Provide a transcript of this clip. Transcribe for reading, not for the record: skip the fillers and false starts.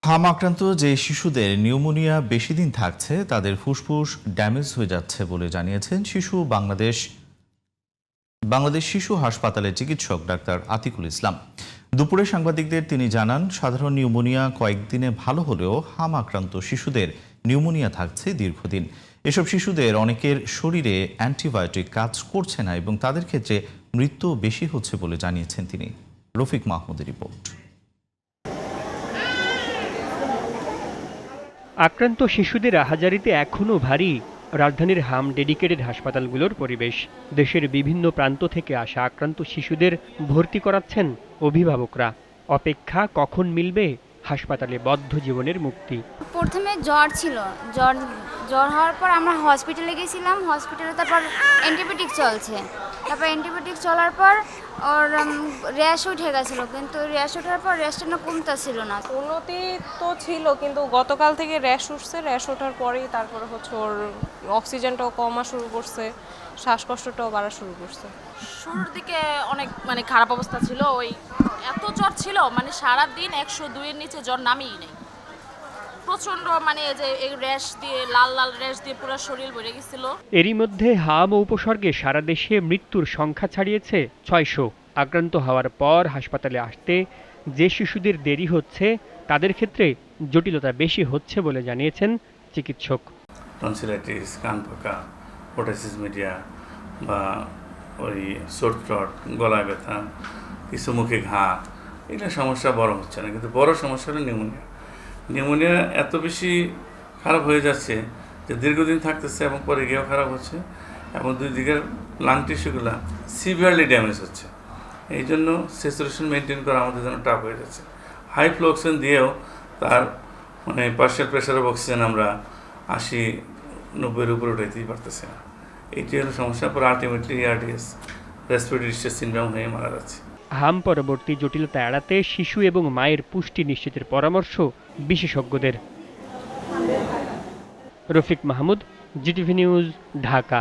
হাম আক্রান্ত যে শিশুদের নিউমোনিয়া বেশি দিন থাকছে তাদের ফুসফুস ড্যামেজ হয়ে যাচ্ছে বলে জানিয়েছেন বাংলাদেশ শিশু হাসপাতালের চিকিৎসক ডাক্তার আতিকুল ইসলাম। দুপুরে সাংবাদিকদের তিনি জানান, সাধারণ নিউমোনিয়া কয়েকদিনে ভালো হলেও হাম আক্রান্ত শিশুদের নিউমোনিয়া থাকছে দীর্ঘদিন। এসব শিশুদের অনেকের শরীরে অ্যান্টিবায়োটিক কাজ করছে না এবং তাদের ক্ষেত্রে মৃত্যু বেশি হচ্ছে বলে জানিয়েছেন তিনি। রফিক মাহমুদের রিপোর্ট। আক্রান্ত শিশুদের আহাজারিতে এখনও ভারী রাজধানীর হাম ডেডিকেটেড হাসপাতালগুলোর পরিবেশ। দেশের বিভিন্ন প্রান্ত থেকে আসা আক্রান্ত শিশুদের ভর্তি করাচ্ছেন অভিভাবকরা। অপেক্ষা কখন মিলবে হাসপাতালে বদ্ধ জীবনের মুক্তি। প্রথমে জ্বর ছিল, জ্বর হওয়ার পর আমরা হসপিটালে গেছিলাম। হসপিটালে তারপর অ্যান্টিবায়োটিক চলছে, তারপর অ্যান্টিবায়োটিক চলার পর ওর র্যাশ উঠে গেছিলো, কিন্তু র্যাশ ওঠার পর র্যাশটা না কমতেছিল না। উন্নতি তো ছিল, কিন্তু গতকাল থেকে র্যাশ উঠছে। র্যাশ ওঠার পরেই তারপরে হচ্ছে ওর অক্সিজেনটাও কমা শুরু করছে, শ্বাসকষ্টটাও বাড়া শুরু করছে। শুরুর দিকে অনেক খারাপ অবস্থা ছিল, ওই এত জ্বর ছিল সারা দিন 102-এর নিচে জ্বর নামেই নেই। প্রচন্ড যে র্যাশ দিয়ে লাল লাল র্যাশ দিয়ে পুরো শরীর ভরে গেছিল। এরই মধ্যে হাম উপসর্গে সারা দেশে মৃত্যুর সংখ্যা ছাড়িয়েছে 600। আক্রান্ত হওয়ার পর হাসপাতালে আসতে যে শিশুদের দেরি হচ্ছে তাদের ক্ষেত্রে জটিলতা বেশি হচ্ছে বলে জানিয়েছেন চিকিৎসক। টনসিলাইটিস, কান পাকা, ওটাইটিস মিডিয়া বা ওই সোর থ্রট, গলায় ব্যথা, কিছু মুখে ঘা, এগুলো সমস্যা বড় হচ্ছে না, কিন্তু বড় সমস্যা হলো নিউমোনিয়া। নিউমোনিয়া এত বেশি খারাপ হয়ে যাচ্ছে যে দীর্ঘদিন থাকতেছে এবং পরে গিয়েও খারাপ হচ্ছে এবং দুই দিকের লাং টিস্যুগুলো সিভিয়ারলি ড্যামেজ হচ্ছে। এই জন্য স্যাচুরেশন মেনটেন করা আমাদের জন্য টাফ হয়ে যাচ্ছে। হাই ফ্লো অক্সিজেন দিয়েও তার পার্শিয়াল প্রেশার অফ অক্সিজেন আমরা 80-90-এর উপরে উঠাইতেই পারতেছি না। এইটি হলো সমস্যা। পর ultimately ARDS, respiratory distress syndrome হয়ে মারা যাচ্ছে। হাম পরবর্তী জটিলতা এড়াতে শিশু এবং মায়ের পুষ্টি নিশ্চিতের পরামর্শ বিশেষজ্ঞদের। Rafiq Mahmud, GTV news, Dhaka.